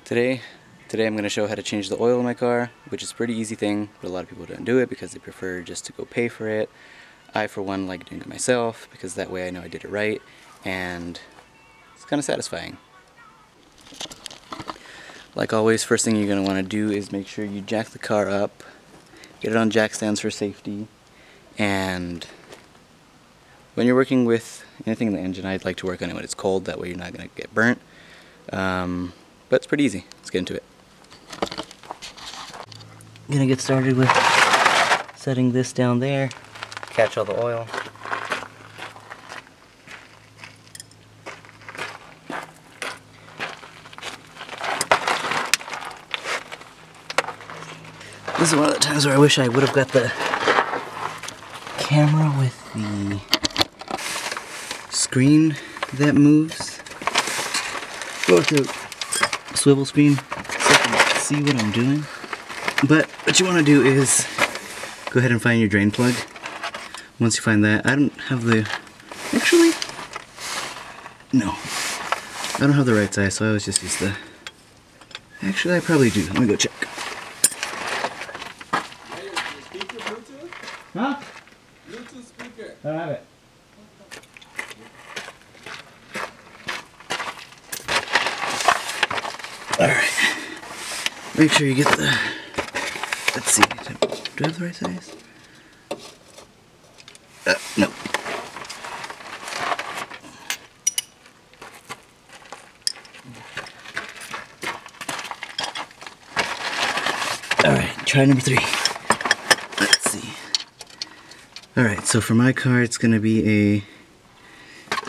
Today I'm going to show how to change the oil in my car, which is a pretty easy thing, but a lot of people don't do it because they prefer just to go pay for it. I, for one, like doing it myself because that way I know I did it right, and it's kind of satisfying. Like always, first thing you're going to want to do is make sure you jack the car up, get it on jack stands for safety, and when you're working with anything in the engine, I'd like to work on it when it's cold, that way you're not going to get burnt. But it's pretty easy. Let's get into it. I'm gonna get started with setting this down there, catch all the oil. This is one of the times where I wish I would have got the camera with the screen that moves. Or the swivel screen so I can see what I'm doing. But what you want to do is go ahead and find your drain plug. Once you find that, I don't have the... Actually, no. I don't have the right size, so I always just use the... Actually, I probably do. Let me go check. Speaker Bluetooth? Huh? Bluetooth speaker. I don't have it. Alright. Make sure you get the... Let's see. Do I have the right size? No. Alright, try number 3. Let's see. Alright, so for my car it's going to be a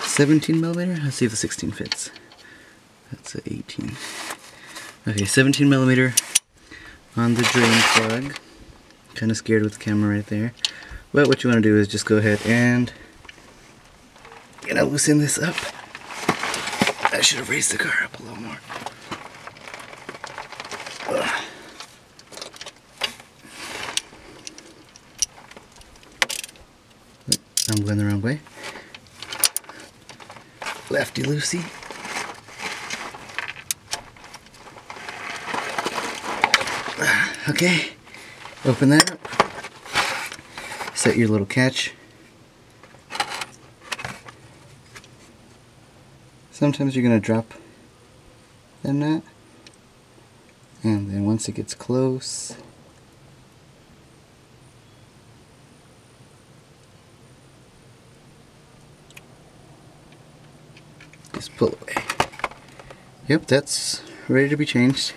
17 millimeter. Let's see if the 16 fits. That's a 18. Okay, 17 millimeter on the drain plug. Kind of scared with the camera right there. But what you want to do is just go ahead and loosen this up. I should have raised the car up a little more. I'm going the wrong way. Lefty loosey. Okay, open that up. Set your little catch. Sometimes you're going to drop the nut, and then once it gets close, just pull away. Yep, that's ready to be changed.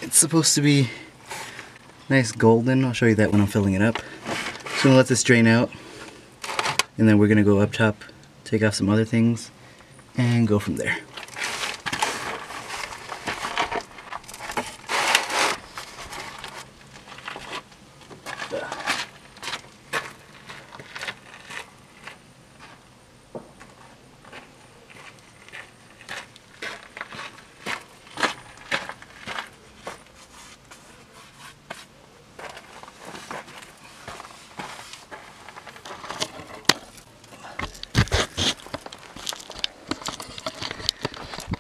It's supposed to be nice golden. I'll show you that when I'm filling it up. So I'm gonna let this drain out, and then we're gonna go up top, take off some other things, and go from there.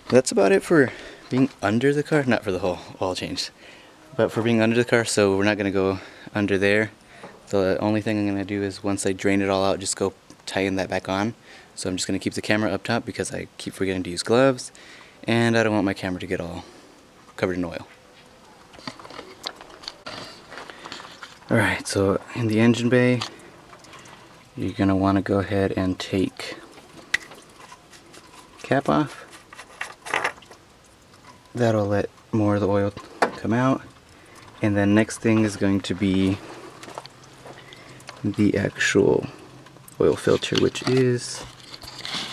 That's about it for being under the car, not for the whole oil change, but for being under the car. So we're not going to go under there. The only thing I'm going to do is once I drain it all out, just go tighten that back on. So I'm just going to keep the camera up top because I keep forgetting to use gloves, and I don't want my camera to get all covered in oil. Alright, so in the engine bay, you're going to want to go ahead and take cap off. That'll let more of the oil come out. And then next thing is going to be the actual oil filter, which is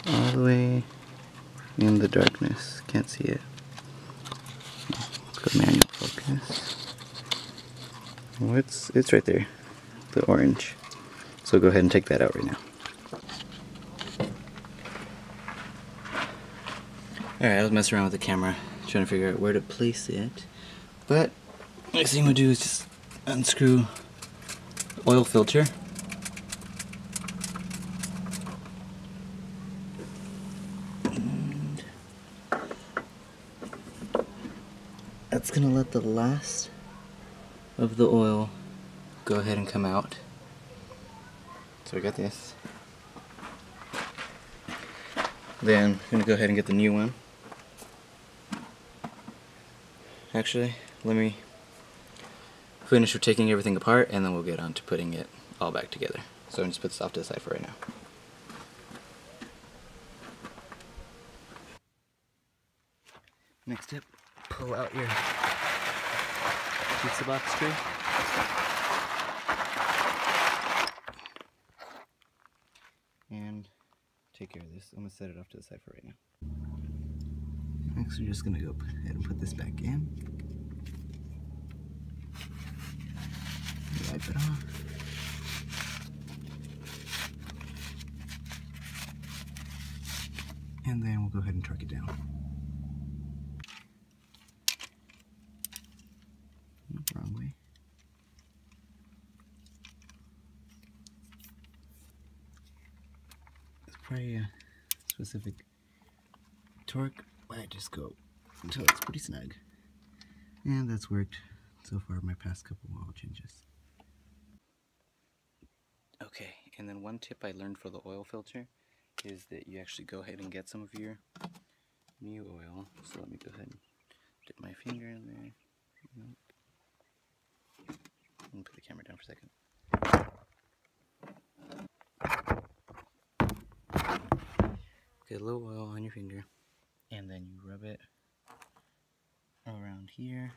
all the way in the darkness. Can't see it. Go manual focus. Oh, it's right there, the orange. So go ahead and take that out right now. Alright, I was messing around with the camera, trying to figure out where to place it. But next thing we'll do is just unscrew the oil filter. let the last of the oil go ahead and come out. So we got this. Then I'm gonna go ahead and get the new one. Actually, let me finish with taking everything apart and then we'll get on to putting it all back together. So I'm just put this off to the side for right now. Next tip, pull out your pizza box tray. And take care of this. I'm gonna set it off to the side for right now. Next, we're just gonna go ahead and put this back in. Wipe it off. And then we'll go ahead and torque it down. Wrong way. It's probably a specific torque. I just go until it's pretty snug. And that's worked so far my past couple oil changes. Okay, and then one tip I learned for the oil filter is that you actually go ahead and get some of your new oil. So let me go ahead and dip my finger in there. Nope. Let me put the camera down for a second. Get a little oil on your finger, and then you rub it around here.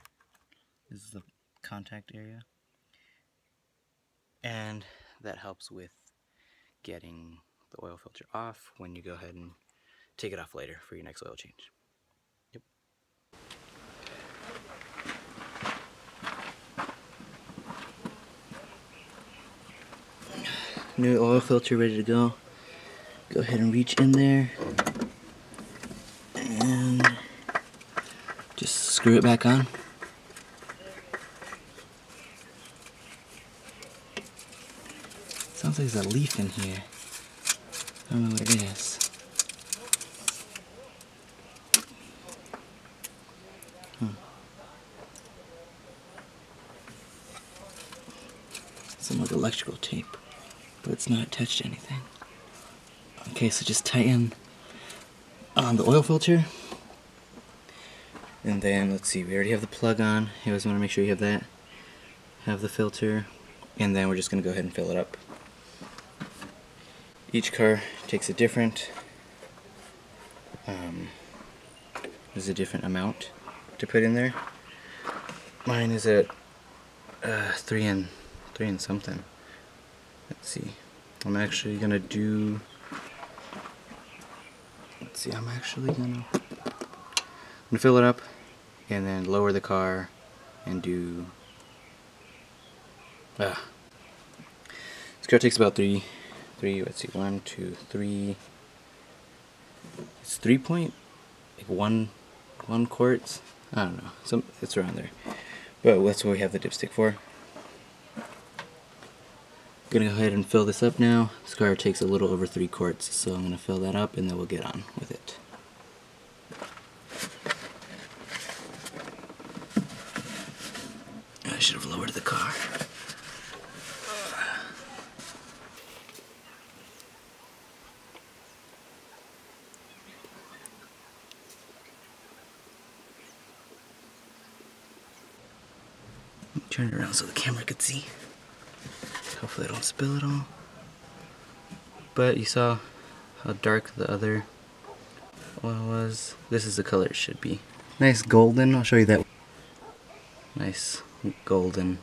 This is the contact area, and that helps with getting the oil filter off when you go ahead and take it off later for your next oil change. Yep. New oil filter ready to go. Go ahead and reach in there and just screw it back on. Sounds like there's a leaf in here. I don't know what it is. Some like electrical tape, but it's not attached to anything. Okay, so just tighten on the oil filter. And then, let's see, we already have the plug on. You always want to make sure you have that. Have the filter. And then we're just going to go ahead and fill it up. Each car takes a different, there's a different amount to put in there. Mine is at 3 and something. Let's see. I'm actually gonna do. Let's see. I'm gonna fill it up and then lower the car and do. This car takes about three. Let's see. 1, 2, 3. It's 3.1 quarts. I don't know. It's around there. But that's what we have the dipstick for. Gonna go ahead and fill this up now. This car takes a little over 3 quarts, so I'm gonna fill that up and then we'll get on with it. I should have lowered the car. Turn it around so the camera could see. Hopefully I don't spill it all. But you saw how dark the other oil was. This is the color it should be. Nice golden. I'll show you that. Nice golden.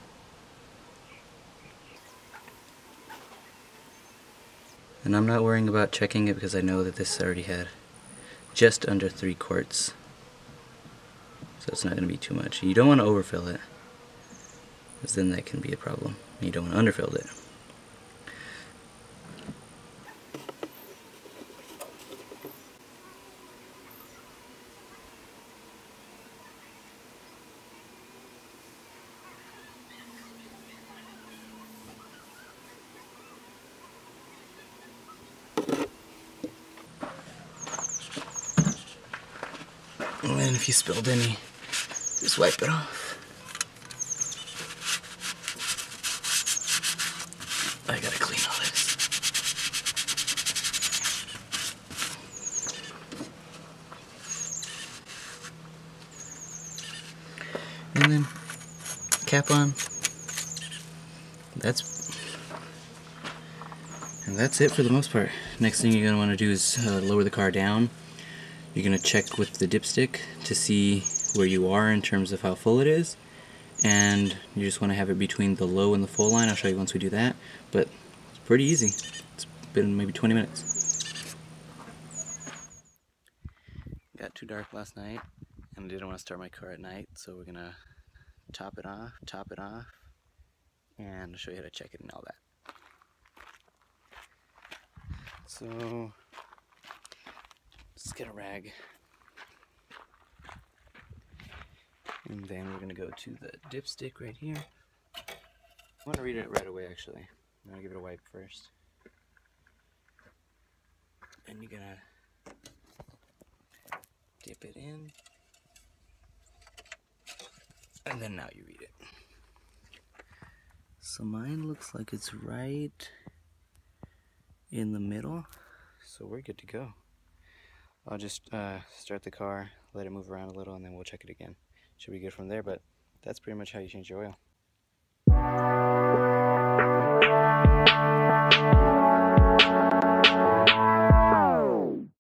And I'm not worrying about checking it because I know that this already had just under 3 quarts. So it's not going to be too much. You don't want to overfill it, because then that can be a problem. You don't want to underfill it. And if you spilled any, just wipe it off. I gotta clean all this. And then cap on. That's it for the most part. Next thing you're going to want to do is lower the car down. You're going to check with the dipstick to see where you are in terms of how full it is. And you just want to have it between the low and the full line. I'll show you once we do that. But it's pretty easy. It's been maybe 20 minutes. Got too dark last night and I didn't want to start my car at night, so we're going to top it off, and I'll show you how to check it and all that. So, let's get a rag. And then we're going to go to the dipstick right here. I want to read it right away actually. I'm going to give it a wipe first. And you're going to dip it in. And then now you read it. So mine looks like it's right in the middle, so we're good to go. I'll just start the car, let it move around a little, and then we'll check it again. Should be good from there, but that's pretty much how you change your oil.